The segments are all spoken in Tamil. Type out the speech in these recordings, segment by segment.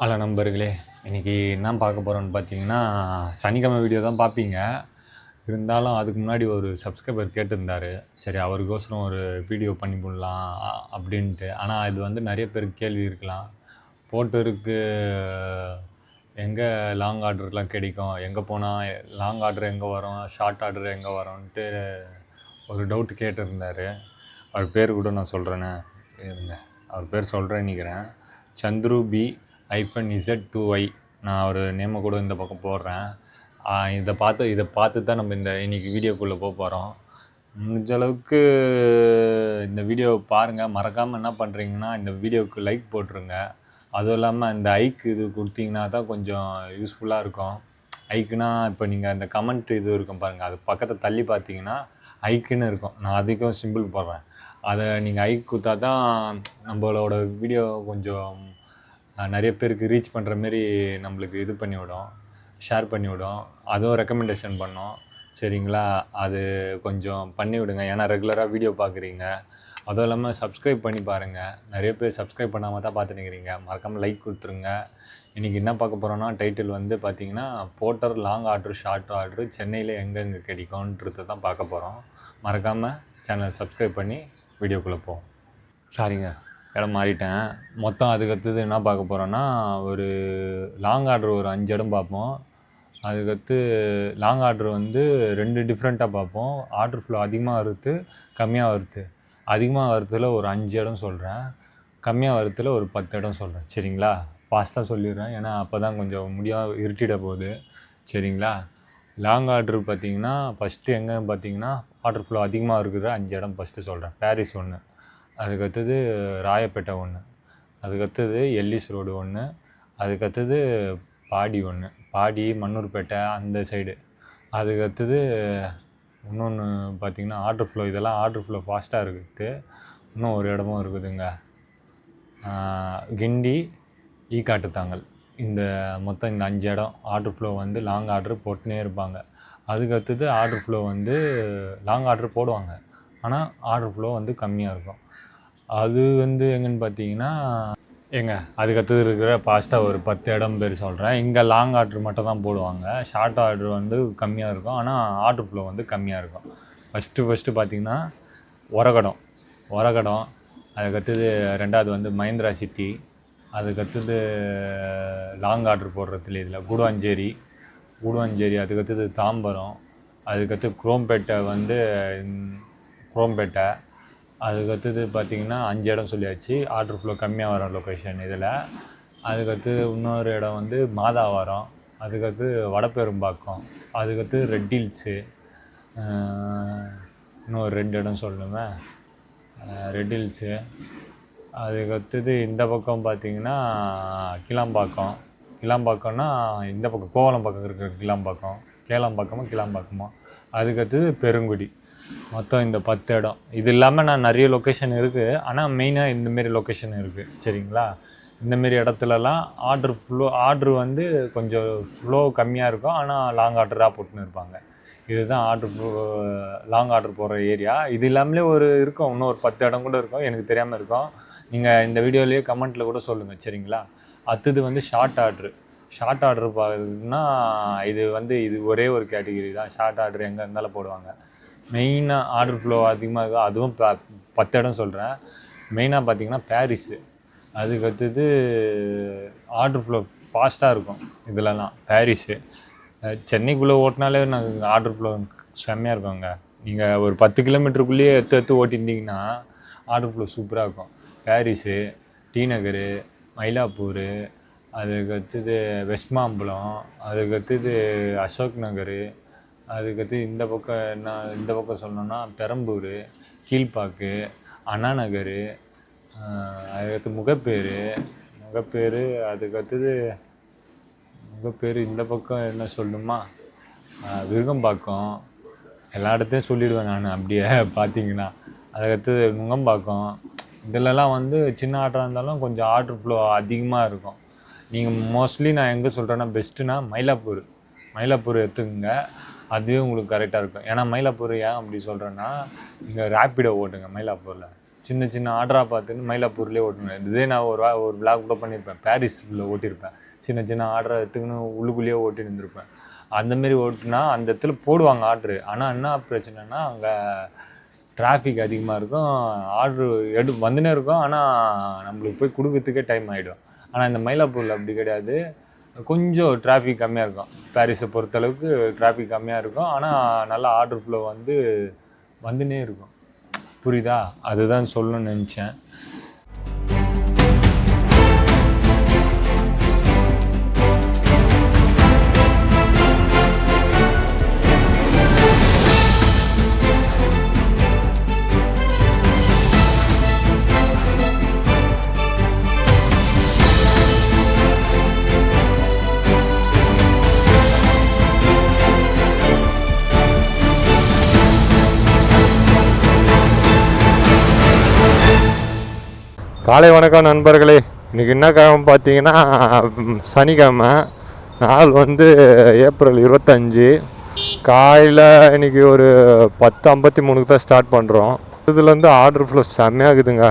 ஹலோ நண்பர்களே, இன்றைக்கி என்ன பார்க்க போகிறோன்னு பார்த்தீங்கன்னா, சனிக்கிழமை வீடியோ தான் பார்ப்பீங்க. இருந்தாலும் அதுக்கு முன்னாடி ஒரு சப்ஸ்கிரைபர் கேட்டிருந்தார். சரி, அவருக்கோசரம் ஒரு வீடியோ பண்ணி போடலாம் அப்படின்ட்டு. ஆனால் இது வந்து நிறைய பேருக்கு கேள்வி இருக்கலாம். போட்டருக்கு எங்கே லாங் ஆர்டர்லாம் கிடைக்கும், எங்கே போனால் லாங் ஆர்டர் எங்கே வரும், ஷார்ட் ஆர்டர் எங்கே வரும்ன்ட்டு ஒரு டவுட் கேட்டிருந்தார். அவர் பேர் கூட நான் சொல்கிறேனே, இருங்க, அவர் பேர் சொல்கிறேன்னுக்கிறேன். Chandru B -Z2Y. நான் ஒரு நேமை கூட இந்த பக்கம் போடுறேன். இதை பார்த்து தான் நம்ம இன்றைக்கி வீடியோக்குள்ளே போகிறோம். முடிஞ்ச அளவுக்கு இந்த வீடியோவை பாருங்கள். மறக்காமல் என்ன பண்ணுறீங்கன்னா, இந்த வீடியோவுக்கு லைக் போட்டுருங்க. அதுவும் இல்லாமல் இந்த ஐக்கு இது கொடுத்தீங்கன்னா தான் கொஞ்சம் யூஸ்ஃபுல்லாக இருக்கும். ஐக்குனா இப்போ நீங்கள் அந்த கமெண்ட் இது இருக்கும் பாருங்கள், அது பக்கத்தை தள்ளி பார்த்தீங்கன்னா ஐக்குன்னு இருக்கும். நான் அதுக்கும் சிம்பிள் போடுறேன். அதை நீங்கள் ஐக் கொடுத்தா தான் நம்மளோட வீடியோ கொஞ்சம் நிறைய பேருக்கு ரீச் பண்ணுற மாரி நம்மளுக்கு இது பண்ணிவிடும், ஷேர் பண்ணிவிடும். அதுவும் ரெக்கமெண்டேஷன் பண்ணோம். சரிங்களா? அது கொஞ்சம் பண்ணிவிடுங்க. ஏன்னா ரெகுலராக வீடியோ பார்க்குறீங்க. அதுவும் இல்லாமல் சப்ஸ்கிரைப் பண்ணி பாருங்கள். நிறைய பேர் சப்ஸ்கிரைப் பண்ணாமல் தான் பார்த்துட்டுக்கிறீங்க. மறக்காமல் லைக் கொடுத்துருங்க. இன்றைக்கி என்ன பார்க்க போகிறோன்னா, டைட்டில் வந்து பார்த்திங்கன்னா, போட்டர் லாங் ஆர்டரு ஷார்ட் ஆர்டரு சென்னையில் எங்கெங்கே கிடைக்கும்ன்றதை தான் பார்க்க போகிறோம். மறக்காமல் சேனல் சப்ஸ்கிரைப் பண்ணி வீடியோக்குள்ளே போவோம். சாரிங்க, இடம் மாறிட்டேன். மொத்தம் அதுக்கடுத்தது என்ன பார்க்க போகிறோன்னா, ஒரு லாங் ஆர்டர் ஒரு 5 இடம் பார்ப்போம். அதுக்கடுத்து லாங் ஆர்டர் வந்து 2 டிஃப்ரெண்ட்டாக பார்ப்போம். ஆர்டர் ஃப்ளோ அதிகமாக வருது, கம்மியாக வருது. அதிகமாக வரதுல ஒரு 5 இடம் சொல்கிறேன், கம்மியாக வரதுல ஒரு 10 இடம் சொல்கிறேன். சரிங்களா? ஃபாஸ்ட்டாக சொல்லிடுறேன், ஏன்னா அப்போ தான் கொஞ்சம் இருட்டிட போகுது. சரிங்களா? லாங் ஆர்டர் பார்த்திங்கன்னா, ஃபஸ்ட்டு எங்கேன்னு பார்த்தீங்கன்னா, ஆர்டர் ஃப்ளோ அதிகமாக இருக்கிற 5 இடம் ஃபஸ்ட்டு சொல்கிறேன். பாரிஸ் 1, அதுக்கடுத்தது ராயப்பேட்டை 1, அதுக்கடுத்தது எல்லிஸ் ரோடு 1, அதுக்கடுத்தது பாடி 1, பாடி மன்னூர்பேட்டை அந்த சைடு. அதுக்கடுத்தது இன்னொன்று பார்த்திங்கன்னா ஆர்டர் ஃப்ளோ, இதெல்லாம் ஆர்டர் ஃப்ளோ ஃபாஸ்ட்டாக இருக்குது. இன்னும் ஒரு இடமும் இருக்குதுங்க, கிண்டி ஈக்காட்டுத்தாங்கல். இந்த மொத்தம் இந்த 5 இடம் ஆர்டர் ஃப்ளோ வந்து லாங் ஆர்டர் போட்டுனே இருப்பாங்க. அதுக்கடுத்தது ஆர்டர் ஃப்ளோ வந்து லாங் ஆர்டர் போடுவாங்க, ஆனால் ஆர்டர் ஃப்ளோ வந்து கம்மியாக இருக்கும். அது வந்து எங்கன்னு பார்த்தீங்கன்னா, அதுக்கடுத்தது இருக்கிற ஃபாஸ்ட்டாக ஒரு 10 இடம் பேர் சொல்கிறேன். இங்கே லாங் ஆர்டர் மட்டும் தான் போடுவாங்க. ஷார்ட் ஆர்டர் வந்து கம்மியாக இருக்கும், ஆனால் ஆர்டர் ஃப்ளோ வந்து கம்மியாக இருக்கும். ஃபஸ்ட்டு பார்த்திங்கன்னா ஒரகடம், அதுக்கடுத்தது 2வது வந்து மஹேந்திரா சிட்டி, அதுக்கடுத்தது லாங் ஆர்டர் போடுறதுல இதில் கூடுவாஞ்சேரி, அதுக்கடுத்தது தாம்பரம், அதுக்கடுத்து குரோம்பேட்டை. அதுக்கடுத்தது பார்த்திங்கன்னா 5 இடம் சொல்லியாச்சு. ஆர்டர் ஃப்ளோ கம்மியாக வர லொக்கேஷன் இதில். அதுக்கடுத்து இன்னொரு இடம் வந்து மாதாவரம், அதுக்கடுத்து வடபெரும்பாக்கம், அதுக்கடுத்து ரெட் ஹில்ஸு. இன்னொரு 2 இடம் சொல்லணுமே, ரெட் ஹில்ஸு. அதுக்கடுத்தது இந்த பக்கம் பார்த்திங்கன்னா கிளாம்பாக்கம்னா இந்த பக்கம் கோவளம் பக்கம் இருக்கிற கிளாம்பாக்கமா. அதுக்கடுத்தது பெருங்குடி. மொத்தம் இந்த 10 இடம். இது இல்லாமல் நான் நிறைய லொக்கேஷன் இருக்குது, ஆனால் மெயினாக இந்தமாரி லொக்கேஷன் இருக்குது. சரிங்களா? இந்தமாரி இடத்துலலாம் ஆர்டர் வந்து கொஞ்சம் ஃப்ளோ கம்மியாக இருக்கும், ஆனால் லாங் ஆர்டராக போட்டுன்னு இருப்பாங்க. இதுதான் லாங் ஆர்டர் போடுற ஏரியா. இது இல்லாமலே இருக்கும், இன்னும் ஒரு 10 இடம் கூட இருக்கும், எனக்கு தெரியாமல் இருக்கும். நீங்கள் இந்த வீடியோலேயே கமெண்ட்டில் கூட சொல்லுங்கள். சரிங்களா? அடுத்தது வந்து ஷார்ட் ஆர்டர் பார்த்தீங்கன்னா, இது ஒரே ஒரு கேட்டகிரி தான். ஷார்ட் ஆர்டர் எங்கே இருந்தாலும் போடுவாங்க. மெயினாக ஆர்டர் ஃப்ளோ அதிகமாக இருக்கும், அதுவும் 10 இடம் சொல்கிறேன். மெயினாக பார்த்திங்கன்னா பாரிஸு, அதுக்கடுத்தது ஆர்டர் ஃப்ளோ ஃபாஸ்ட்டாக இருக்கும் இதிலலாம். பாரிஸு சென்னைக்குள்ளே ஓட்டினாலே நாங்கள் ஆர்டர் ஃப்ளோ செம்மையாக இருக்குங்க. நீங்கள் ஒரு 10 கிலோமீட்டருக்குள்ளேயே எடுத்து ஓட்டியிருந்தீங்கன்னா ஆர்டர் ஃப்ளோ சூப்பராக இருக்கும். பாரிஸு, டி நகர், மயிலாப்பூர், அதுக்கடுத்தது வெஸ்ட் மாம்பலம், அதுக்கடுத்தது அசோக் நகர், அதுக்கடுத்து இந்த பக்கம் சொல்லணுன்னா பெரம்பூர், கீழ்பாக்கு, அண்ணா நகர், அதுக்கடுத்து முகப்பேர், அதுக்கடுத்தது இந்த பக்கம் என்ன சொல்லணுமா, விருகம்பாக்கம். எல்லா இடத்தையும் சொல்லிவிடுவேன் நான் அப்படியே பார்த்தீங்கன்னா. அதுக்கடுத்தது நுங்கம்பாக்கம். இதிலலாம் வந்து சின்ன ஆர்டராக இருந்தாலும் கொஞ்சம் ஆர்டர் ஃப்ளோ அதிகமாக இருக்கும். நீங்கள் மோஸ்ட்லி நான் எங்கே சொல்கிறேன்னா பெஸ்ட்டுனா மயிலாப்பூர் எடுத்துக்கங்க. அதுவே உங்களுக்கு கரெக்டாக இருக்கும். ஏன்னா மயிலாப்பூர் ஏன் அப்படி சொல்கிறேன்னா, இங்கே ரேப்பிடோ ஓட்டுங்க மயிலாப்பூரில். சின்ன சின்ன ஆர்டராக பார்த்துன்னு மயிலாப்பூர்லேயே ஓட்டுவேன். இதே நான் ஒரு விளாக் கூட பண்ணியிருப்பேன். பாரிஸில் ஓட்டியிருப்பேன். சின்ன சின்ன ஆர்டரை எடுத்துக்கின்னு உள்ளுக்குள்ளேயே ஓட்டின்னு இருந்திருப்பேன். அந்தமாரி ஓட்டுனா அந்த இடத்துல போடுவாங்க ஆர்டரு. ஆனால் என்ன பிரச்சனைனா அங்கே டிராஃபிக் அதிகமாக இருக்கும். ஆர்டரு வந்துனே இருக்கும். ஆனால் நம்மளுக்கு போய் கொடுக்கறதுக்கே டைம் ஆகிடும். ஆனால் இந்த மயிலாப்பூரில் அப்படி கிடையாது. கொஞ்சம் டிராஃபிக் கம்மியாக இருக்கும். பாரிஸை பொறுத்தளவுக்கு டிராஃபிக் கம்மியாக இருக்கும். ஆனால் நல்லா ஆர்டர் ஃப்ளோ வந்துனே இருக்கும். புரியுதா? அதுதான் சொல்லணும்னு நினச்சேன். காலை வணக்கம் நண்பர்களே. இன்றைக்கி என்ன கிழமை பார்த்தீங்கன்னா சனிக்கிழமை. நாள் ஏப்ரல் 25. காலையில் இன்றைக்கி ஒரு 10:53 தான் ஸ்டார்ட் பண்ணுறோம். இதுலேருந்து ஆர்டர் ஃப்ளோ செம்மையாகுதுங்க.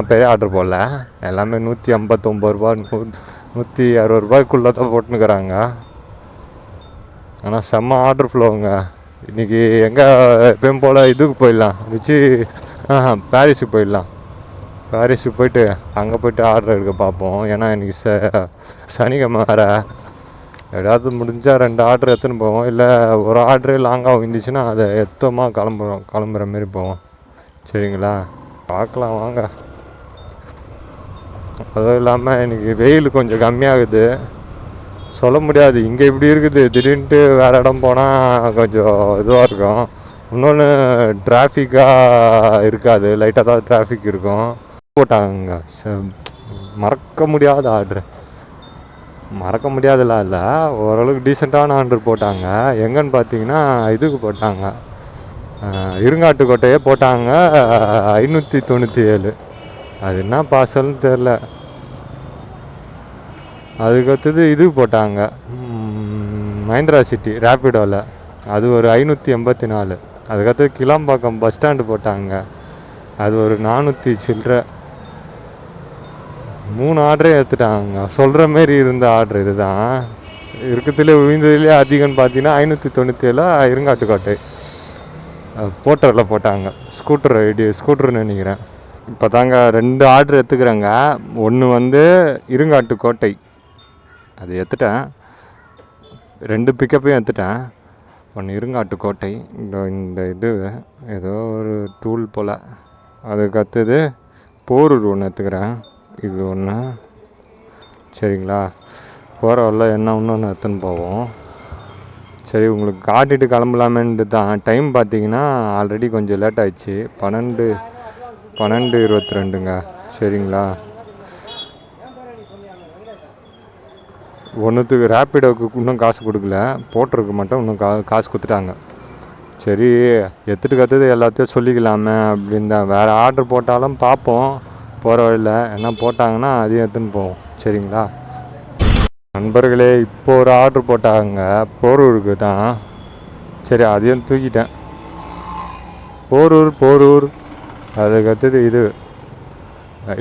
பெரிய ஆர்டர் போடல, எல்லாமே 159 ரூபா 160 ரூபாய்க்குள்ளே தான் போட்டுனுக்கிறாங்க. ஆனால் செம்ம ஆர்டர் ஃப்ளோங்க. இன்றைக்கி எங்கே எப்பயும் போல் இதுக்கு போயிடலாம், பாரிஸுக்கு போயிடலாம். பாரிஸுக்கு போயிட்டு அங்கே போய்ட்டு ஆர்டர் எடுக்க பார்ப்போம். ஏன்னா இன்றைக்கி சனிக்கிழமை வேறு. ஏதாவது முடிஞ்சால் 2 ஆர்டர் எடுத்துன்னு போவோம். இல்லை ஒரு ஆர்டரே லாங்காக இருந்துச்சுன்னா அதை கிளம்புற மாரி போவோம். சரிங்களா? பார்க்கலாம் வாங்க. அதுவும் இல்லாமல் இன்றைக்கி வெயில் கொஞ்சம் கம்மியாகுது. சொல்ல முடியாது இங்கே இப்படி இருக்குது, திடீர்னுட்டு வேறு இடம் போனால் கொஞ்சம் இதுவாக இருக்கும். இன்னொன்று டிராஃபிக்காக இருக்காது, லைட்டாக தான் டிராஃபிக் இருக்கும். போட்டாங்க மறக்க முடியாத ஆர்டரு. மறக்க முடியாதெல்லாம் இல்லை, ஓரளவுக்கு டீசெண்டான ஆர்டர் போட்டாங்க. எங்கன்னு பார்த்தீங்கன்னா இதுக்கு போட்டாங்க, இருங்காட்டுக்கோட்டையே போட்டாங்க. 597. அது என்ன பார்சல்னு தெரில. அதுக்கடுத்தது இதுக்கு போட்டாங்க மஹிந்திரா சிட்டி ரேப்பிடோவில், அது ஒரு 584. அதுக்கடுத்து கிளாம்பாக்கம் பஸ் ஸ்டாண்டு போட்டாங்க, அது ஒரு 400 சில்லற. 3 ஆர்டரே எடுத்துட்டாங்க. சொல்கிற மாரி இருந்த ஆர்டர் இது தான். இருக்கிறதுலே விழுந்ததுலேயே அதிகம்னு பார்த்தீங்கன்னா 597 இருங்காட்டுக்கோட்டை போட்டரில் போட்டாங்க. ஸ்கூட்டர்னு நினைக்கிறேன். இப்போ தாங்க 2 ஆர்டர் எடுத்துக்கிறேங்க. ஒன்று இருங்காட்டுக்கோட்டை, அது எடுத்துட்டேன். 2 பிக்கப்பையும் எடுத்துட்டேன். ஒன்று இருங்காட்டுக்கோட்டை, இந்த இது ஏதோ ஒரு டூல் போல். அதுக்கு அடுத்தது போரூர் ஒன்று எடுத்துக்கிறேன். இது ஒன்று. சரிங்களா? போகிற வரல என்ன ஒன்று எடுத்துன்னு போவோம். சரி, உங்களுக்கு காட்டிட்டு கிளம்பலாமேன்ட்டு தான். டைம் பார்த்தீங்கன்னா ஆல்ரெடி கொஞ்சம் லேட் ஆகிடுச்சு. 12:22ங்க. சரிங்களா? ஒன்றுத்துக்கு ரேப்பிடோவுக்கு இன்னும் காசு கொடுக்கல, போட்டருக்கு மட்டும் இன்னும் காசு கொடுத்துட்டாங்க. சரி, எடுத்துகிட்டு கற்றுது எல்லாத்தையும் சொல்லிக்கலாமே அப்படின்னு தான். வேறு ஆர்டர் போட்டாலும் பார்ப்போம் போகிற வழியில். என்ன போட்டாங்கன்னா அதையும் எடுத்துன்னு போவோம். சரிங்களா நண்பர்களே? இப்போ ஒரு ஆர்டர் போட்டாங்க போரூருக்கு தான். சரி, அதையும் தூக்கிட்டேன். போரூர். அதுக்கடுத்தது இது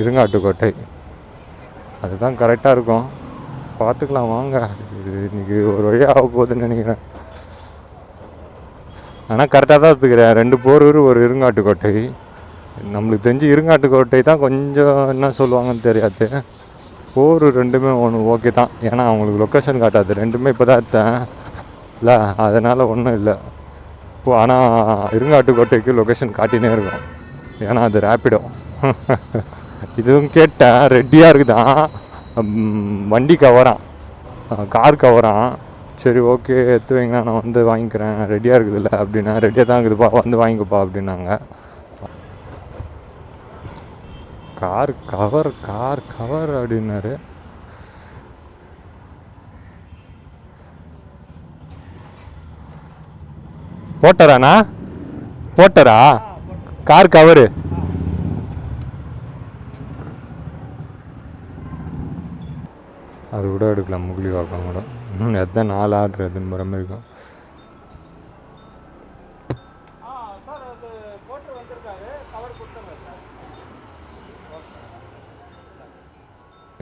இருங்காட்டுக்கோட்டை. அதுதான் கரெக்டாக இருக்கும். பார்த்துக்கலாம் வாங்க. இது இன்றைக்கி ஒரு வழியாக ஆக போகுதுன்னு நினைக்கிறேன். ஆனால் கரெக்டாக தான் எடுத்துக்கிறேன். 2 போரூர், ஒரு இருங்காட்டுக்கோட்டை. நம்மளுக்கு தெரிஞ்சு இருங்காட்டுக்கோட்டை தான் கொஞ்சம் என்ன சொல்லுவாங்கன்னு தெரியாது. போரூர் 2மே ஒன்று ஓகே தான். ஏன்னா அவங்களுக்கு லொக்கேஷன் காட்டாது. 2மே இப்போ தான் எடுத்தேன் இல்லை, அதனால் ஒன்றும் இல்லை. இப்போ ஆனால் இருங்காட்டுக்கோட்டைக்கு லொக்கேஷன் காட்டினே இருக்கும். ஏன்னா அது ரேப்பிடோ. இதுவும் கேட்டேன், ரெடியாக இருக்குதான். வண்டி கவரான், கார் கவரான். சரி ஓகே, எடுத்து வைங்க, நான் வாங்கிக்கிறேன். ரெடியாக இருக்குதுல்ல அப்படின்னா. ரெடியாக தான் இருக்குதுப்பா, வாங்கிக்கப்பா அப்படின்னாங்க. கார் கவர் அப்படின்னாரு. போட்டரா கார் கவரு. அது கூட எடுக்கலாம், முகிலி வாக்கம் கூட. இன்னும் எத்தனை 4 ஆர்டர் எதுன்னு போகிற மாதிரி இருக்கும்.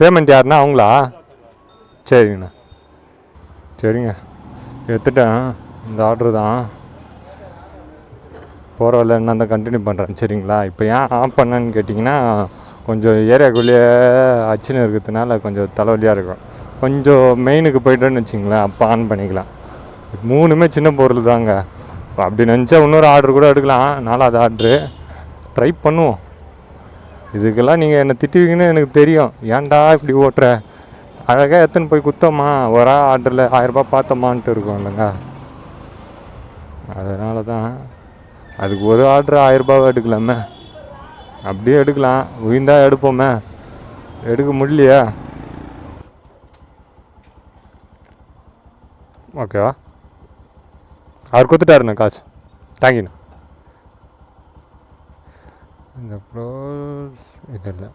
பேமெண்ட் யாருண்ணா அவங்களா? சரிங்கண்ணா. சரிங்க, எடுத்துட்டேன். இந்த ஆர்டரு தான் போகிற வரல என்ன தான் கண்டினியூ பண்ணுறேன். சரிங்களா? இப்போ ஏன் ஆஃப் பண்ணேன்னு கேட்டிங்கன்னா, கொஞ்சம் ஏரியாக்குள்ளேயே அச்சுன்னு இருக்கிறதுனால கொஞ்சம் தலைவலியாக இருக்கும். கொஞ்சம் மெயினுக்கு போய்ட்டோன்னு வச்சிங்களேன், அப்போ ஆன் பண்ணிக்கலாம். 3மே சின்ன பொருள் தாங்க. இப்போ அப்படி நினச்சா இன்னொரு ஆர்டர் கூட எடுக்கலாம். 4வது ஆர்டரு ட்ரை பண்ணுவோம். இதுக்கெல்லாம் நீங்கள் என்னை திட்டுவீங்கன்னு எனக்கு தெரியும். ஏன்டா இப்படி ஓட்டுற, அழகாக எத்தனை போய் குத்தோமா, ஒரு ஆர்டரில் 1000 ரூபாய் பார்த்தோமான்ட்டு இருக்கும் இல்லைங்க. அதனால தான் அதுக்கு ஒரு ஆர்டர் 1000 ரூபாவை எடுக்கலாமே. அப்படியே எடுக்கலாம், உயிர்ந்தா எடுப்போமே. எடுக்க முடியலையா? ஓகேவா? அவர் கொடுத்துட்டாருண்ணா காசு. தேங்க்யூண்ணா. இந்த க்ளோஸ் இதில்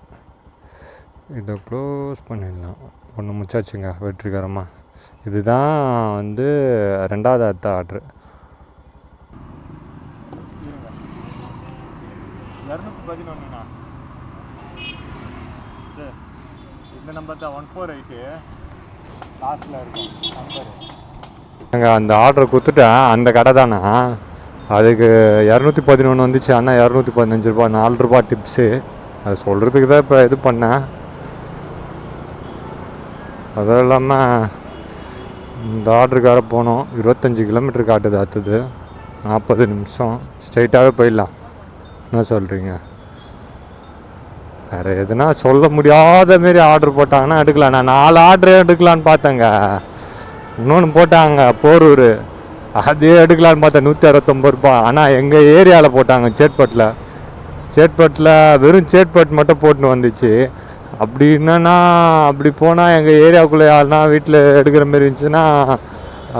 இதை க்ளோஸ் பண்ணிடலாம். ஒன்று முச்சாச்சுங்க வெற்றிகரமாக. இதுதான் வந்து 2வது அடுத்த ஆர்டரு. 211ண்ணா. சரி, இந்த நம்பர் தான் 148 லாஸ்ட்டில் இருக்கும் நம்பரு. நாங்கள் அந்த ஆர்டர் கொடுத்துட்டேன். அந்த கடை தானே, அதுக்கு 211 வந்துச்சு. அண்ணா 215 ரூபா, 4 ரூபா டிப்ஸு. அது சொல்கிறதுக்கு தான் இப்போ இது பண்ணேன். அதுவும் இல்லாமல் இந்த ஆர்டருக்கார போனோம். 25 கிலோமீட்டர் காட்டுது. அடுத்தது 40 நிமிஷம் ஸ்ட்ரைட்டாகவே போயிடலாம். என்ன சொல்கிறீங்க? வேறு எதுனா சொல்ல முடியாத மாரி ஆர்டர் போட்டாங்கன்னா எடுக்கலாம். நான் 4 ஆர்டரே எடுக்கலான்னு பார்த்தேங்க. இன்னொன்று போட்டாங்க போரூர், அதே எடுக்கலான்னு பார்த்தேன் 169 ரூபா. ஆனால் எங்கள் ஏரியாவில் போட்டாங்க, சேட்பட்டில் வெறும் சேட்பட் மட்டும் போட்டுன்னு வந்துச்சு. அப்படி என்னன்னா அப்படி போனால் எங்கள் ஏரியாவுக்குள்ளே யாருனா வீட்டில் எடுக்கிற மாரி இருந்துச்சுன்னா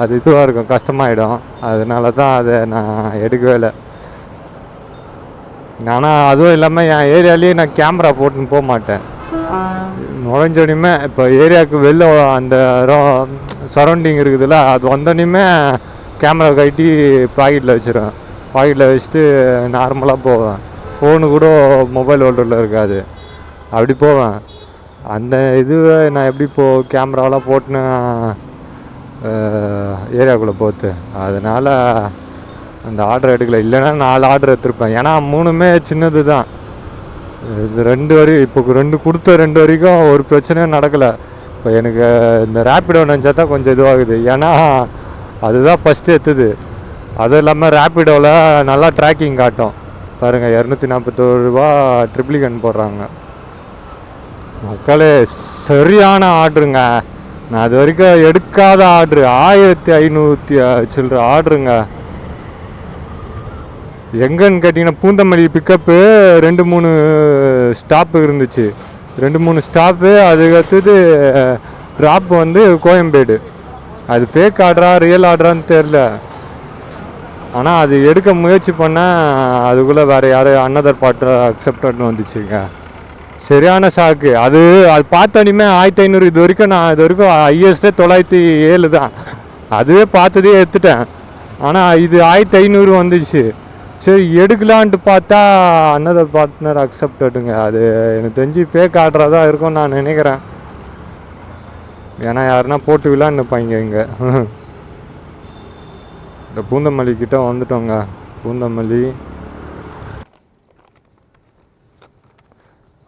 அது இதுவாக இருக்கும், கஷ்டமாயிடும். அதனால தான் அதை நான் எடுக்கவே இல்லை. ஆனால் அதுவும் இல்லாமல் என் ஏரியாலேயே நான் கேமரா போட்டுன்னு போக மாட்டேன். நுழைஞ்சோடையுமே இப்போ ஏரியாவுக்கு வெளில அந்த சரௌண்டிங் இருக்குதுல்ல, அது வந்தோடனே கேமரா கட்டி பாக்கெட்டில் வச்சிருவேன். பாக்கெட்டில் வச்சுட்டு நார்மலாக போவேன். ஃபோனு கூட மொபைல் ஹோல்டரில் இருக்காது, அப்படி போவேன். அந்த இதுவை நான் எப்படி கேமராவெலாம் போட்டுன்னு ஏரியாவுக்குள்ளே போகுது. அதனால் அந்த ஆர்டர் எடுக்கலை. இல்லைன்னா 4 ஆர்டர் எடுத்துருப்பேன். ஏன்னா 3மே சின்னது தான். இது 2 வரைக்கும் இப்போ 2 கொடுத்த 2 வரைக்கும் ஒரு பிரச்சனையும் நடக்கலை. இப்போ எனக்கு இந்த ரேப்பிடோ நினச்சா தான் கொஞ்சம் இதுவாகுது. ஏன்னா அதுதான் ஃபஸ்ட்டு எடுத்தது. அதுவும் இல்லாமல் ரேப்பிடோவில் நல்லா ட்ராக்கிங் காட்டும் பாருங்கள். 241 ரூபா ட்ரிப்ளிகன் போடுறாங்க. மக்களே சரியான ஆர்டருங்க. நான் அது வரைக்கும் எடுக்காத ஆர்டரு 1500 சில்லற ஆர்டருங்க. எங்கன்னு கேட்டிங்கன்னா பூந்தமல்லி பிக்கப்பு 2-3 ஸ்டாப்பு இருந்துச்சு. 2-3 ஸ்டாப்பு. அதுக்கு அடுத்தது ட்ராப் வந்து கோயம்பேடு. அது ஃபேக் ஆர்டரா ரியல் ஆர்டரான்னு தெரில. ஆனால் அது எடுக்க முயற்சி பண்ணேன். அதுக்குள்ளே வேறு யாரும் அன்னதர் பார்ட்னர் அக்செப்டட்னு வந்துச்சுங்க. சரியான ஷாக்கு. அது பார்த்தோன்னே 1500. இது வரைக்கும் ஹையஸ்ட்டே 907 தான். அதுவே பார்த்ததே எடுத்துட்டேன். ஆனால் இது 1500 வந்துச்சு. சரி எடுக்கலான்ட்டு பார்த்தா அன்னதர் பார்ட்னர் அக்செப்டடுங்க. அது எனக்கு தெரிஞ்சு ஃபேக் ஆர்டராக தான் இருக்கும்னு நான் நினைக்கிறேன். ஏன்னா யாருன்னா போட்டு விளாண்டுப்பாங்க இங்கே. இந்த பூந்தமல்லி கிட்ட வந்துட்டோங்க. பூந்தமல்லி.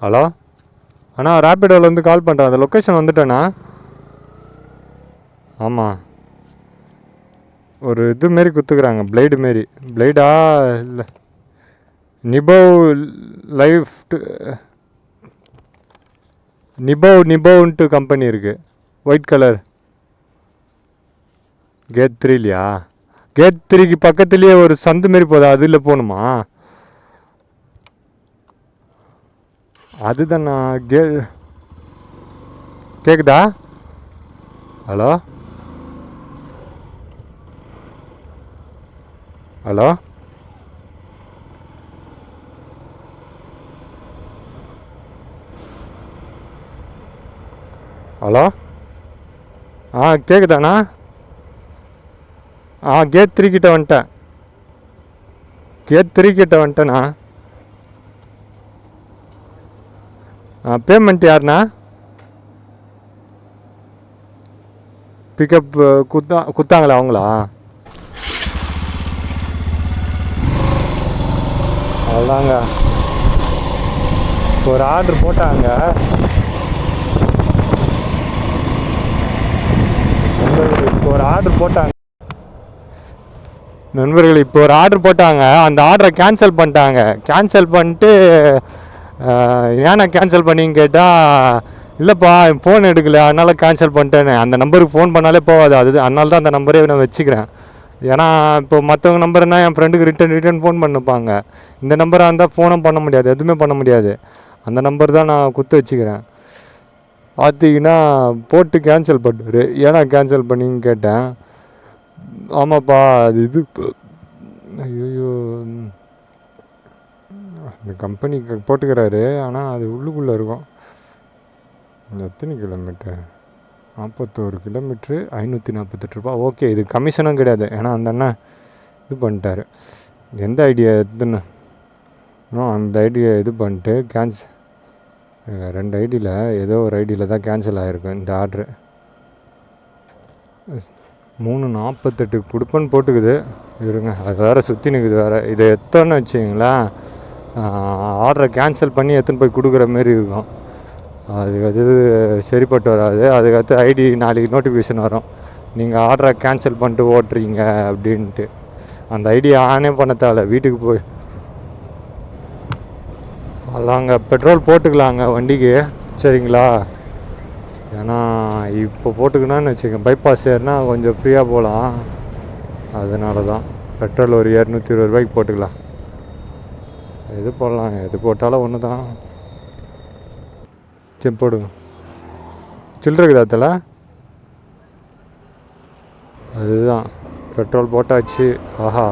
ஹலோ அண்ணா, ரேப்பிடோவில் வந்து கால் பண்ணுறேன். அந்த லொக்கேஷன் வந்துட்டேண்ணா. ஆமாம், ஒரு இது மாரி குத்துக்கிறாங்க, பிளேடு மாரி. பிளேடா இல்லை, நிபோவ்ன்ட்டு கம்பெனி இருக்குது. White colour. கேட் 3லையா? கேட் 3க்கு பக்கத்துலேயே ஒரு சந்து மாரி போதா, அதில் போகணுமா? அதுதாண்ணா. கேக்குதா? ஹலோ ஹலோ ஹலோ கேக்குதாண்ணா? கேட் 3 கிட்ட வந்துட்டேன். கேட் 3 கிட்ட வந்துட்டேண்ணா. பேமெண்ட் யாருண்ணா? பிக்கப் குத்தாங்களா அவங்களா? அதாங்க ஒரு ஆர்டர் போட்டாங்க. இப்போ ஒரு ஆர்டர் போட்டாங்க நண்பர்கள், இப்போ ஒரு ஆர்டர் போட்டாங்க. அந்த ஆர்டரை கேன்சல் பண்ணிட்டாங்க. கேன்சல் பண்ணிட்டு ஏன்னா கேன்சல் பண்ணின்னு கேட்டால், இல்லைப்பா ஃபோன் எடுக்கல அதனால் கேன்சல் பண்ணிட்டேன்னு. அந்த நம்பருக்கு ஃபோன் பண்ணாலே போகாது, அது அதனால தான் அந்த நம்பரே நான் வச்சுக்கிறேன். ஏன்னா இப்போ மற்றவங்க நம்பர்னா என் ஃப்ரெண்டுக்கு ரிட்டன் ஃபோன் பண்ணிப்பாங்க. இந்த நம்பராக இருந்தால் ஃபோனும் பண்ண முடியாது, எதுவுமே பண்ண முடியாது. அந்த நம்பர் தான் நான் குத்து வச்சுக்கிறேன். பார்த்தீங்கன்னா போட்டு கேன்சல் பண்ணுவார். ஏன்னா கேன்சல் பண்ணின்னு கேட்டேன். ஆமாப்பா அது இது ஐயோ இந்த கம்பெனிக்கு போட்டுக்கிறாரு, ஆனால் அது உள்ளுக்குள்ளே இருக்கும். எத்தனை கிலோமீட்டர்? 41 கிலோமீட்ரு, 548 ரூபா. ஓகே, இது கமிஷனும் கிடையாது. ஏன்னா அந்த அண்ணன் இது பண்ணிட்டாரு. எந்த ஐடியா எதுன்னு அந்த ஐடியா இது பண்ணிட்டு கேன்சல். 2 ஐடியில் ஏதோ ஒரு ஐடியில் தான் கேன்சல் ஆகிருக்கும் இந்த ஆர்டரு. 3:48 கொடுப்பேன்னு போட்டுக்குது. இருங்க, அது வேறு சுற்றி நிற்குது வேறு. இதை எத்தனை வச்சுங்களேன், ஆர்டரை கேன்சல் பண்ணி எடுத்துன்னு போய் கொடுக்குற மாரி இருக்கும். அது சரிப்பட்டு வராது. அதுக்கடுத்து ஐடி நாளைக்கு நோட்டிஃபிகேஷன் வரும், நீங்கள் ஆர்டரை கேன்சல் பண்ணிட்டு ஓட்டுறீங்க அப்படின்ட்டு. அந்த ஐடியா ஆனே பண்ண தேவை, வீட்டுக்கு போய் அதாங்க பெட்ரோல் போட்டுக்கலாங்க வண்டிக்கு, சரிங்களா? ஏன்னா இப்போ போட்டுக்கணும்னு வச்சுக்கோங்க, பைபாஸ் ஏறினா கொஞ்சம் ஃப்ரீயாக போகலாம். அதனால தான் பெட்ரோல் ஒரு 220 ரூபாய்க்கு போட்டுக்கலாம். எது போடலாம், எது போட்டாலும் ஒன்று தான். சரி போடுங்க. சில்லறைக்குதா தலை? அதுதான் பெட்ரோல் போட்டாச்சு. ஆஹா,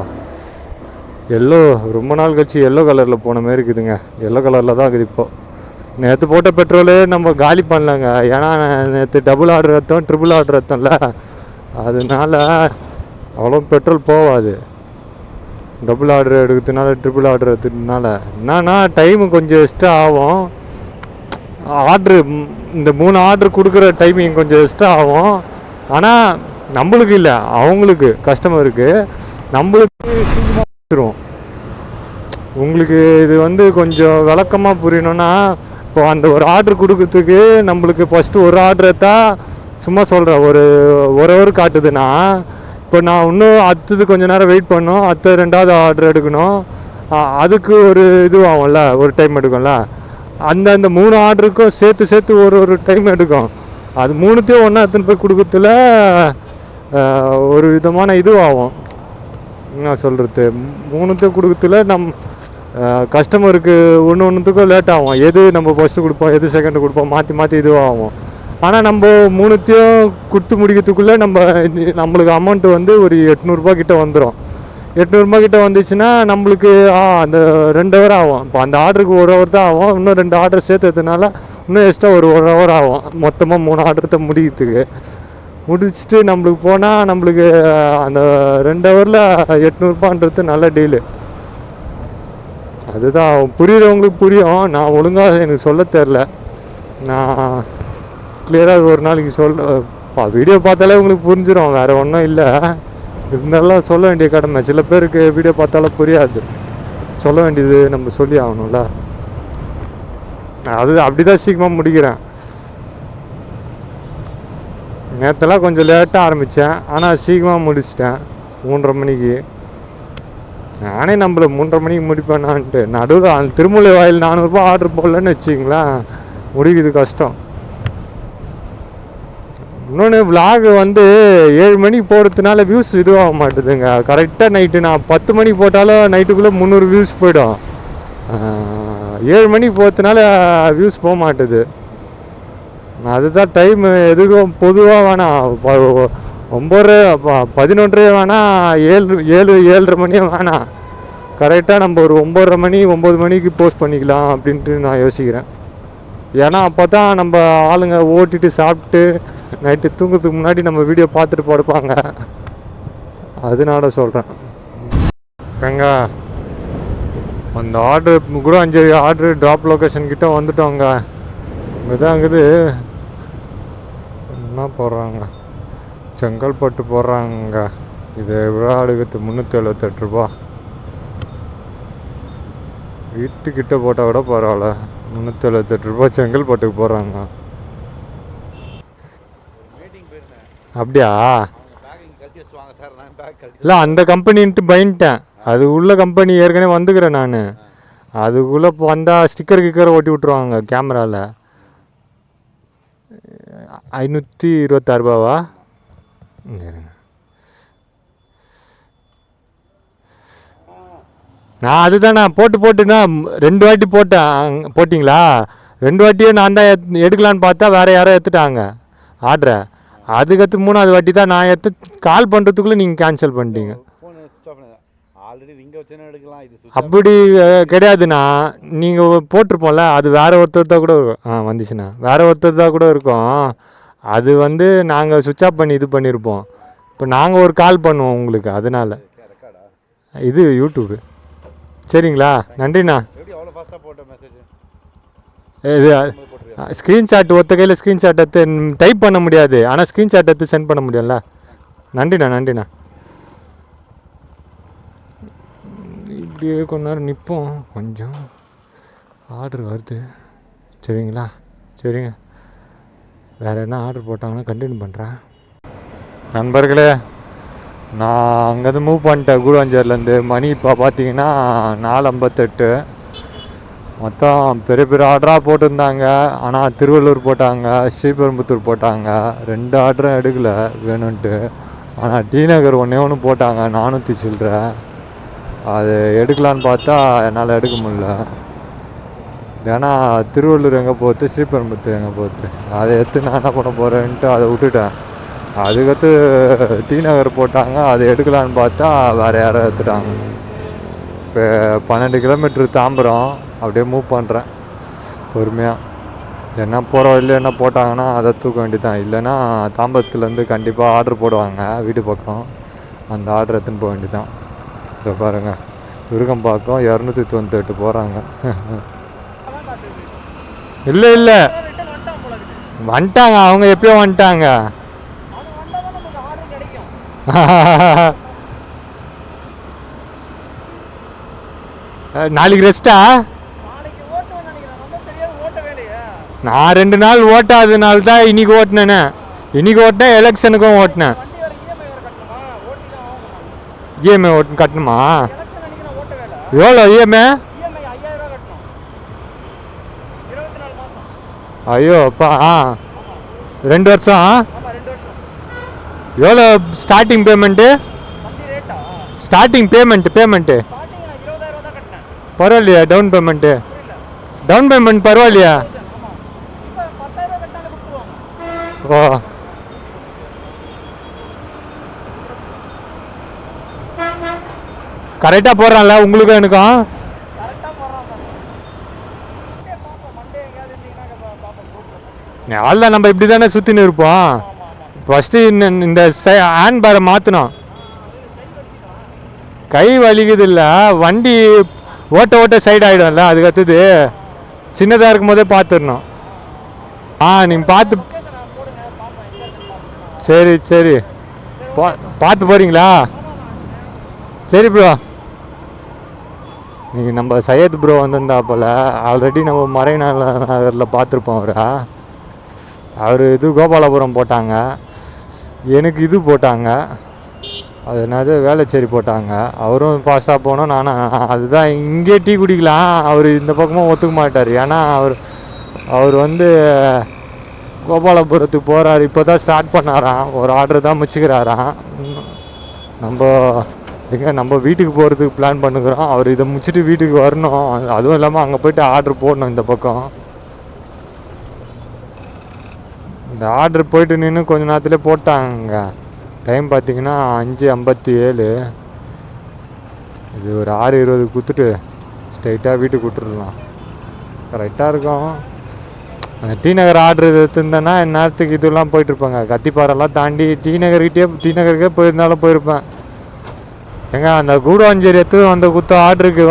எல்லோ ரொம்ப நாள் கழிச்சு எல்லோ கலரில் போன மாரி இருக்குதுங்க. எல்லோ கலரில் தான் இருக்குது இப்போது. நேற்று போட்ட பெட்ரோலு நம்ம காலி பண்ணலங்க. ஏன்னா நேற்று டபுள் ஆர்டர் எடுத்தோம், ட்ரிபிள் ஆர்டர் எடுத்தோம்ல, அதனால அவ்வளோ பெட்ரோல் போகாது. டபுள் ஆர்டர் எடுக்கிறதுனால ட்ரிபிள் ஆர்டர் எடுக்கிறதுனால என்னன்னா டைமு கொஞ்சம் எக்ஸ்ட்ரா ஆகும். ஆர்டரு இந்த 3 ஆர்டர் கொடுக்குற டைமிங் கொஞ்சம் எக்ஸ்ட்ரா ஆகும். ஆனால் நம்மளுக்கு இல்லை, அவங்களுக்கு கஸ்டமருக்கு. நம்மளுக்கு சீக்கிரம் உங்களுக்கு இது வந்து கொஞ்சம் விளக்கமாக புரியணுன்னா, இப்போ அந்த ஒரு ஆர்டர் கொடுக்கறதுக்கு நம்மளுக்கு ஃபஸ்ட்டு ஒரு ஆர்டர் எடுத்தால், சும்மா சொல்கிறேன், ஒரு ஹவர் காட்டுதுன்னா, இப்போ நான் இன்னும் அடுத்தது கொஞ்சம் நேரம் வெயிட் பண்ணணும், அடுத்த 2வது ஆர்டர் எடுக்கணும், அதுக்கு ஒரு இது ஆகும்ல, ஒரு டைம் எடுக்கும்ல. அந்த 3 ஆர்டருக்கும் சேர்த்து ஒரு டைம் எடுக்கும். அது 3த்தையும் ஒன்றா எடுத்துன்னு போய் கொடுக்கறதுல ஒரு விதமான இதுவாகும். என்ன சொல்கிறது, 3த்தையும் கொடுக்கறதுல கஸ்டமருக்கு ஒன்றுத்துக்கும் லேட் ஆகும். எது நம்ம ஃபஸ்ட்டு கொடுப்போம், எது செகண்டு கொடுப்போம், மாற்றி இதுவாகும். ஆனால் நம்ம 3த்தையும் கொடுத்து முடிக்கிறதுக்குள்ளே நம்மளுக்கு அமௌண்ட்டு வந்து ஒரு 800 ரூபா கிட்ட வந்துடும். 800 ரூபா கிட்ட வந்துச்சுன்னா நம்மளுக்கு அந்த 2 ஹவர் ஆகும். இப்போ அந்த ஆர்டருக்கு 1 ஹவர் தான் ஆகும். இன்னும் 2 ஆர்டர் சேர்த்ததுனால இன்னும் எக்ஸ்ட்ரா ஒரு ஹவர் ஆகும். மொத்தமாக 3 ஆர்டர்த்தை முடிக்கிறதுக்கு. முடிச்சுட்டு நம்மளுக்கு போனால் நம்மளுக்கு அந்த 2 ஹவரில் 800 ரூபான்றது நல்ல டீலு. அதுதான் புரியுறவங்களுக்கு புரியும். நான் ஒழுங்காக எனக்கு சொல்ல தெரில. நான் கிளியராக ஒரு நாளைக்கு வீடியோ பார்த்தாலே உங்களுக்கு புரிஞ்சிடும், வேறு ஒன்றும் இல்லை. இருந்தாலும் சொல்ல வேண்டிய கடமை. சில பேருக்கு வீடியோ பார்த்தாலும் புரியாது, சொல்ல வேண்டியது நம்ம சொல்லி ஆகணும்ல. அது அப்படி தான் சீக்கிரமாக முடிக்கிறேன். நேற்றெல்லாம் கொஞ்சம் லேட்டாக ஆரம்பித்தேன், ஆனால் சீக்கிரமாக முடிச்சிட்டேன் 3:30 மணிக்கு. நானே நம்மள 3:30 மணிக்கு முடிப்பேனான்ட்டு. நடுவில் திருமலை வாயில் 400 ரூபா ஆர்டர் போடலன்னு வச்சிங்களேன், முடிக்கிறது கஷ்டம். இன்னொன்று விலாக் வந்து 7 மணிக்கு போகிறதுனால வியூஸ் இதுவாக மாட்டுதுங்க. கரெக்டாக நைட்டு நான் 10 மணிக்கு போட்டாலும் நைட்டுக்குள்ளே 300 வியூஸ் போயிடும். 7 மணிக்கு போகிறதுனால வியூஸ் போக மாட்டுது. அதுதான் டைம் எதுக்கும் பொதுவாக வேணாம், 9:30 11:30 வேணாம், 7:30 மணியே வேணாம். கரெக்டாக நம்ம ஒரு 9:30 மணி 9 மணிக்கு போஸ்ட் பண்ணிக்கலாம் அப்படின்ட்டு நான் யோசிக்கிறேன். ஏன்னா அப்போ தான் நம்ம ஆளுங்க ஓட்டிட்டு சாப்பிட்டு நைட்டு தூங்குறதுக்கு முன்னாடி நம்ம வீடியோ பார்த்துட்டு படுப்பாங்க. அதனால சொல்கிறேன். எங்க அந்த ஆர்டர் கூட 5 ஆர்டர் ட்ராப் லொக்கேஷன் கிட்ட வந்துட்டோங்க. இங்கே தான் இருக்குது என்ன போடுறாங்க. செங்கல்பட்டு போடுறாங்க. இது எவ்வளோ அடுக்குது? 378 ரூபா. வீட்டுக்கிட்ட போட்டால் கூட பரவாயில்ல. 378 ரூபா செங்கல்பட்டுக்கு போடுறாங்க. அப்படியா? இல்லை, அந்த கம்பெனின்ட்டு பயந்துட்டேன். அது உள்ள கம்பெனி ஏற்கனவே வந்துக்கிறேன் நான். அதுக்குள்ளே வந்தால் ஸ்டிக்கர் கிக்கரை ஓட்டி விட்ருவாங்க கேமராவில். 526 ரூபாவா? நான் அதுதானே போட்டுனா 2 வாட்டி போட்டேன். போட்டிங்களா? 2 வாட்டியும் நான் தான் எடுக்கலான்னு பார்த்தா வேறு யாரோ எடுத்துட்டாங்க ஆர்டரை. அதுக்கடுத்து 3வது வாட்டி தான் நான் கால் பண்ணுறதுக்குள்ளே நீங்கள் கேன்சல் பண்ணிட்டீங்க. அப்படி கிடையாதுண்ணா, நீங்கள் போட்டிருப்போம்ல, அது வேறு ஒருத்தர் தான் கூட இருக்கும். வந்துச்சுண்ணா, வேறு ஒருத்தர் தான் கூட இருக்கும். அது நாங்கள் சுவிட்ச் ஆஃப் பண்ணி இது பண்ணியிருப்போம். இப்போ நாங்கள் ஒரு கால் பண்ணுவோம் உங்களுக்கு, அதனால். இது யூடியூப்பு. சரிங்களா, நன்றிண்ணா. இது ஸ்க்ரீன்ஷாட் ஒத்த கையில் ஸ்க்ரீன்ஷாட் எடுத்து டைப் பண்ண முடியாது, ஆனால் ஸ்க்ரீன்ஷாட் எடுத்து சென்ட் பண்ண முடியும்ல. நன்றிண்ணா. இப்படியே கொஞ்ச நேரம் நிற்போம், கொஞ்சம் ஆர்டர் வருது. சரிங்களா? சரிங்க, வேறு என்ன ஆர்டர் போட்டாங்கன்னா கண்டினியூ பண்ணுறேன். நண்பர்களே, நான் அங்கேருந்து மூவ் பண்ணிட்டேன் கூடுவாஞ்சேரிலேருந்து. மணி இப்போ பார்த்தீங்கன்னா 4:58. மொத்தம் பெரிய பெரிய ஆர்டராக போட்டிருந்தாங்க. ஆனால் திருவள்ளூர் போட்டாங்க, ஸ்ரீபெரும்புத்தூர் போட்டாங்க. 2 ஆர்டரும் எடுக்கலை வேணும்ன்ட்டு. ஆனால் டி நகர் ஒன்று போட்டாங்க 400 சில்லற. அது எடுக்கலான்னு பார்த்தா என்னால் எடுக்க முடியல. ஏன்னா திருவள்ளூர் எங்கே போகுது, ஸ்ரீபெரும்புத்தூர் எங்கே போகுது, அதை எடுத்து நான் என்ன பண்ண போகிறேன்ட்டு அதை விட்டுட்டேன். அதுக்கடுத்து டி நகர் போட்டாங்க, அதை எடுக்கலான்னு பார்த்தா வேறு யாரோ எடுத்துட்டாங்க. இப்போ 12 கிலோமீட்டர் தாம்பரம், அப்படியே மூவ் பண்ணுறேன் பொறுமையாக. என்ன போகிறோம் இல்லை என்ன போட்டாங்கன்னா அதை தூக்க வேண்டியதான். இல்லைன்னா தாம்பரத்துலேருந்து கண்டிப்பாக ஆர்டர் போடுவாங்க வீட்டு பக்கம், அந்த ஆர்டர் எடுத்துன்னு போக வேண்டியதான். இதை பாருங்கள், விருகம்பாக்கம் 298 போகிறாங்க. இல்லை வந்துட்டாங்க, அவங்க எப்பயோ வந்துட்டாங்க. நாளைக்கு ரெஸ்ட்டா? நான் 2 நாள் ஓட்டாதனால தான் இன்னைக்கு ஓட்டினேனே. இன்னைக்கு ஓட்டினா எலெக்ஷனுக்கும் ஓட்டினேன். இஎம்ஐ கட்டணுமா? எவ்வளோ இஎம்ஐ? ஐயோ அப்பா, 2 வருஷம். எவ்வளோ ஸ்டார்டிங் பேமெண்ட்டு? பரவாயில்லையா? டவுன் பேமெண்ட் பரவாயில்லையா? ஓ, கரெக்டாக போடுறான்ல உங்களுக்கும் எனக்கும்? அவ்வளோதான், நம்ம இப்படி தானே சுற்றின்னு இருப்போம். ஃபஸ்ட்டு இந்த ஹேண்ட் பாரை மாற்றணும். கை வலிக்குது இல்லை, வண்டி ஓட்ட சைடு ஆகிடும்ல, அதுக்கடுத்தது சின்னதாக இருக்கும் போதே பார்த்துடணும். நீங்கள் பார்த்து. சரி பார்த்து போகிறீங்களா? சரி ப்ரோ, நீங்கள் நம்ம சையத் ப்ரோ வந்திருந்தா போல். ஆல்ரெடி நம்ம மறைநா நகரில் பார்த்துருப்போம் அவர் இது கோபாலபுரம் போட்டாங்க, எனக்கு இது போட்டாங்க, அது என்னது வேளச்சேரி போட்டாங்க. அவரும் ஃபாஸ்ட்டாக போனோம். நானும் அதுதான் இங்கே டீ குடிக்கலாம். அவர் இந்த பக்கமும் ஒத்துக்க மாட்டார். ஏன்னா அவர் கோபாலபுரத்துக்கு போகிறாரு, இப்போ தான் ஸ்டார்ட் பண்ணாராம். ஒரு ஆர்டர் தான் முடிச்சுக்கிறாராம். நம்ம வீட்டுக்கு போகிறதுக்கு பிளான் பண்ணுக்கிறோம். அவர் இதை முடிச்சுட்டு வீட்டுக்கு வரணும். அதுவும் இல்லாமல் அங்கே போய்ட்டு ஆர்டர் போடணும். இந்த பக்கம் இந்த ஆர்டர் போய்ட்டு நின்று கொஞ்ச நேரத்துலேயே போட்டாங்க. டைம் பார்த்தீங்கன்னா 5:57. இது ஒரு 6:20 கொடுத்துட்டு ஸ்ட்ரைட்டாக வீட்டுக்கு விட்டுடலாம், கரெக்டாக இருக்கும். அந்த டி நகர் ஆர்டர் எடுத்துருந்தேன்னா நேரத்துக்கு இதெல்லாம் போயிட்டுருப்பாங்க. கத்திப்பாரெல்லாம் தாண்டி டி நகருக்கே போயிருந்தாலும் போயிருப்பேன். ஏங்க அந்த கூடுவாஞ்சேரி அந்த ஆர்டருக்கு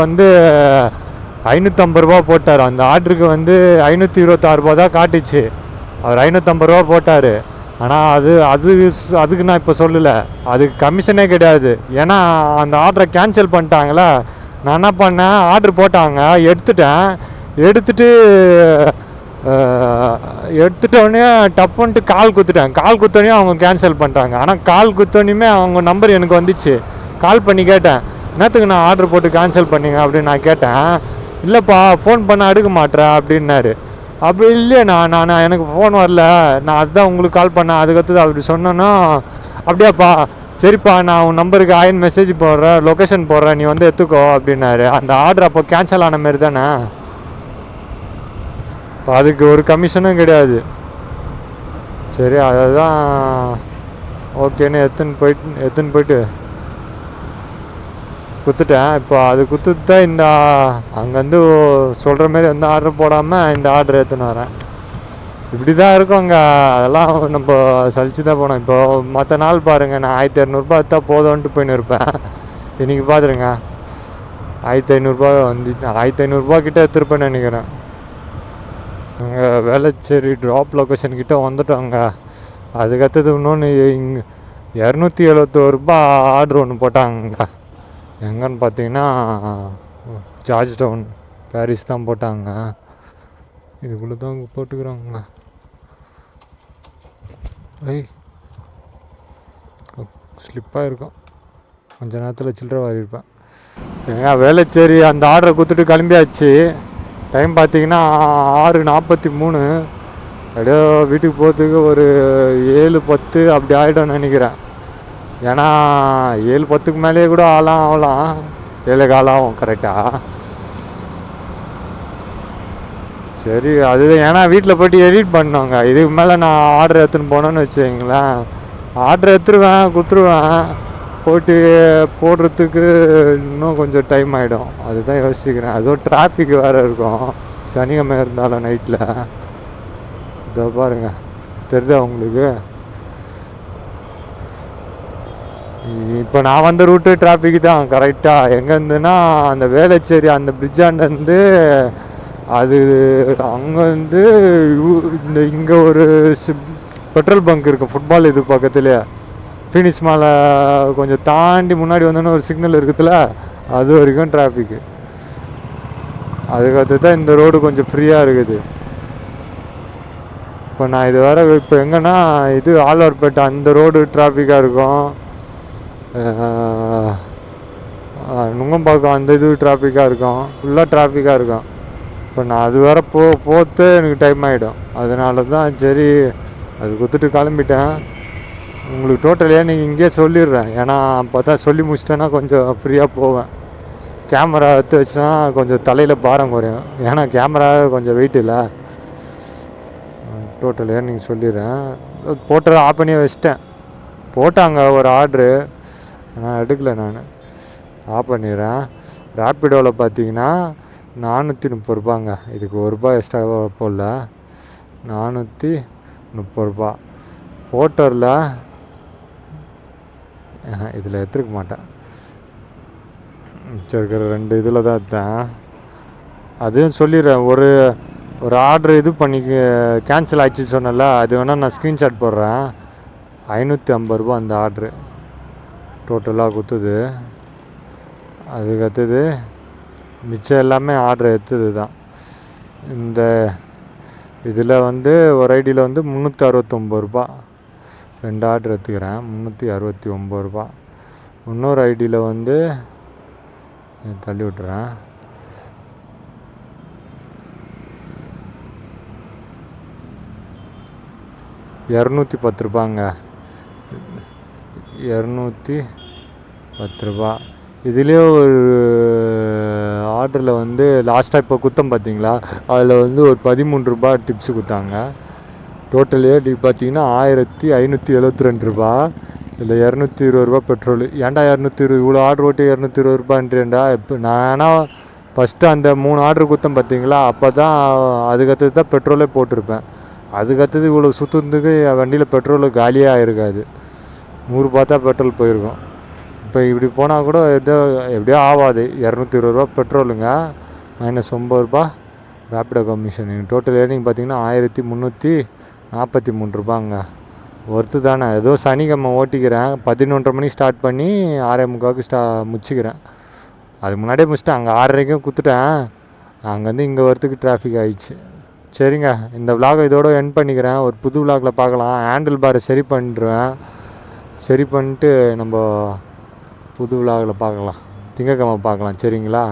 550 ரூபா போட்டார். அந்த ஆர்டருக்கு 526 ரூபா தான் காட்டுச்சு. அவர் 550 ரூபா போட்டார். ஆனால் அதுக்கு நான் இப்போ சொல்லலை, அதுக்கு கமிஷனே கிடையாது. ஏன்னா அந்த ஆர்டரை கேன்சல் பண்ணிட்டாங்களே. நான் என்ன பண்ணேன், ஆர்டர் போட்டாங்க, எடுத்துட்டோடனே டப்புன்ட்டு கால் குத்தோடனே அவங்க கேன்சல் பண்ணிட்டாங்க. ஆனால் கால் குத்தோடனே அவங்க நம்பர் எனக்கு வந்துச்சு. கால் பண்ணி கேட்டேன், என்னத்துக்கு நான் ஆர்டர் போட்டு கேன்சல் பண்ணீங்க அப்படின்னு நான் கேட்டேன். இல்லைப்பா ஃபோன் பண்ண எடுக்க மாட்டேன் அப்படின்னாரு. அப்படி இல்லையா, நான் எனக்கு ஃபோன் வரல, நான் அதுதான் உங்களுக்கு கால் பண்ணேன். அதுக்கடுத்து அப்படி சொன்னேன்னா, அப்படியாப்பா சரிப்பா நான் உன் நம்பருக்கு மெசேஜ் போடுறேன், லொக்கேஷன் போடுறேன், நீ வந்து எடுத்துக்கோ அப்படின்னாரு. அந்த ஆர்டர் அப்போ கேன்சல் ஆன மாரி தானே. இப்போ அதுக்கு ஒரு கமிஷனும் கிடையாது. சரி அதுதான் ஓகேன்னு எடுத்துன்னு போயிட்டு குத்துட்டேன். இப்போ அது குத்துட்டு தான் இந்த அங்கேருந்து சொல்கிற மாரி எந்த ஆர்டர் போடாமல் இந்த ஆர்டர் எடுத்துன்னு வரேன். இப்படி தான் இருக்கும் அங்கே. அதெல்லாம் நம்ம சலிச்சு தான் போனோம். இப்போ மற்ற நாள் பாருங்கள், நான் 1200 எடுத்தா போதும்ன்ட்டு போயின்னு இருப்பேன். இன்றைக்கி பார்த்துருங்க 1500 வந்து 1500 கிட்டே எடுத்துருப்பேன்னு நினைக்கிறேன். அங்கே வேளச்சேரி ட்ராப் லொக்கேஷன் கிட்டே வந்துட்டோங்க. அதுக்கடுத்தது இன்னொன்று 271 ஆர்டர் ஒன்று போட்டாங்க. எங்கன்னு பார்த்தீங்கன்னா ஜார்ஜ் டவுன் பாரிஸ் தான் போட்டாங்க. இதுக்குள்ளே தான் போட்டுக்கிறாங்க. ஸ்லிப்பாக இருக்கும், கொஞ்ச நேரத்தில் சில்லறை வாரியிருப்பேன். ஏங்க வேளச்சேரி அந்த ஆர்டரை கொடுத்துட்டு கிளம்பியாச்சு. டைம் பார்த்தீங்கன்னா 6:43. அப்படியே வீட்டுக்கு போகிறதுக்கு ஒரு 7:10 அப்படி ஆகிடும்னு நினைக்கிறேன். ஏன்னா 7:10க்கு மேலேயே கூட ஆகலாம், 7 கால் ஆகும் கரெக்டாக. சரி அதுதான், ஏன்னா வீட்டில் போய்ட்டு எடிட் பண்ணோங்க. இதுக்கு மேலே நான் ஆர்டர் எடுத்துன்னு போனேன்னு வச்சுக்கிங்களேன், ஆர்டர் எடுத்துருவேன், கொடுத்துருவேன், போட்டு போடுறதுக்கு இன்னும் கொஞ்சம் டைம் ஆகிடும். அதுதான் யோசிக்கிறேன். அதுவும் டிராஃபிக் வேறு இருக்கும் சனிக்கிழமை இருந்தாலும் நைட்டில். இதோ பாருங்கள், தெரியுதா உங்களுக்கு? இப்போ நான் வந்த ரூட்டு டிராஃபிக் தான் கரெக்டாக. எங்கேருந்துன்னா அந்த வேளச்சேரி அந்த பிரிட்ஜாண்டேருந்து அது அங்கேருந்து இங்கே ஒரு பெட்ரோல் பங்க் இருக்குது, ஃபுட்பால் இது பக்கத்துலேயே. ஃபீனிக்ஸ் மாலை கொஞ்சம் தாண்டி முன்னாடி வந்தோன்னா ஒரு சிக்னல் இருக்குதுல்ல, அது வரைக்கும் டிராஃபிக்கு. அதுக்கடுத்து தான் இந்த ரோடு கொஞ்சம் ஃப்ரீயாக இருக்குது. இப்போ நான் இது வேறு இப்போ எங்கன்னா இது ஆழ்வார்பேட்டை அந்த ரோடு டிராஃபிக்காக இருக்கும். நுங்கம்பாக்கம் அந்த இது டிராஃபிக்காக இருக்கும், ஃபுல்லாக டிராஃபிக்காக இருக்கும். இப்போ நான் அது வேறு போத்து எனக்கு டைம் ஆகிடும். அதனால தான் சரி அது கொடுத்துட்டு கிளம்பிட்டேன். உங்களுக்கு டோட்டலியாக நீங்கள் இங்கேயே சொல்லிடுறேன். ஏன்னா அப்போ தான் சொல்லி முடிச்சிட்டேன்னா கொஞ்சம் ஃப்ரீயாக போவேன். கேமரா எடுத்து வச்சுன்னா கொஞ்சம் தலையில் பாரம் குறையும். ஏன்னா கேமரா கொஞ்சம் வெயிட் இல்லை. டோட்டலியாக நீங்கள் சொல்லிடுறேன். போட்டதை ஆஃப் பண்ணி வச்சிட்டேன். போட்டாங்க ஒரு ஆர்டரு, நான் எடுக்கலை, நான் ஆஃப் பண்ணிடுறேன். ரேப்பிடோவில் பார்த்தீங்கன்னா 430 ரூபாங்க. இதுக்கு ₹1 எக்ஸ்ட்ரா போடல, 430 ரூபா. போட்டரில் இதில் எடுத்துருக்க மாட்டேன், மிச்சம் இருக்கிற 2 இதில் தான் எடுத்தேன். அதுவும் சொல்லிடுறேன். ஒரு ஆர்டர் இது பண்ணி கேன்சல் ஆகிடுச்சு சொன்னல, அது வேணால் நான் ஸ்க்ரீன்ஷாட் போடுறேன். ₹550 அந்த ஆர்டரு டோட்டலாக கொடுத்தது. அதுக்கடுத்தது மிச்சம் எல்லாமே ஆர்டர் எடுத்தது தான். இந்த இதில் வந்து ஒரு ஐடியில் வந்து ₹369. 2 ஆர்டர் எடுத்துக்கிறேன், ₹369. இன்னொரு ஐடியில் வந்து தள்ளி விட்டுறேன். ₹210. ₹210. இதுலேயே ஒரு ஆர்டரில் வந்து லாஸ்ட்டாக இப்போ குத்தம் பார்த்தீங்களா, அதில் வந்து ஒரு ₹13 டிப்ஸு கொடுத்தாங்க. டோட்டலே பார்த்தீங்கன்னா ₹1572. இதில் ₹220 பெட்ரோலு. ஏன்டா 220 இவ்வளோ ஆர்டர் ஓட்டி ₹220 இப்போ நான் ஆனால் ஃபஸ்ட்டு அந்த 3 ஆர்டர் கொடுத்தேன் பார்த்தீங்களா, அப்போ தான் அதுக்கடுத்தது தான் பெட்ரோலே போட்டிருப்பேன். அதுக்கடுத்தது இவ்வளோ சுற்றுறதுக்கு வண்டியில் பெட்ரோலு காலியாக ஆகிருக்காது. 100 தான் பெட்ரோல் போயிருக்கும். இப்போ இப்படி போனால் கூட எப்படியோ ஆகாது. ₹220 பெட்ரோலுங்க, -9 ரேப்பிடோ கமிஷன். டோட்டல் ஏர்னிங் பார்த்தீங்கன்னா ₹1343. ஒர்த்து தானே. ஏதோ சனிக்கிழமை ஓட்டிக்கிறேன், 11:30 மணிக்கு ஸ்டார்ட் பண்ணி 6:45க்கு முடிச்சுக்கிறேன். அதுக்கு முன்னாடியே முடிச்சுட்டேன், அங்கே 6:30க்கும் குத்துட்டேன். அங்கேருந்து இங்கே வரத்துக்கு டிராஃபிக் ஆகிடுச்சு. சரிங்க, இந்த விலாகை இதோட எண்ட் பண்ணிக்கிறேன். ஒரு புது விலாகில் பார்க்கலாம். ஹேண்டில் பாரை சரி பண்ணிடுவேன். சரி பண்ணிட்டு நம்ம புது விலாகில் பார்க்கலாம், திங்கக்கிழமை பார்க்கலாம். சரிங்களா?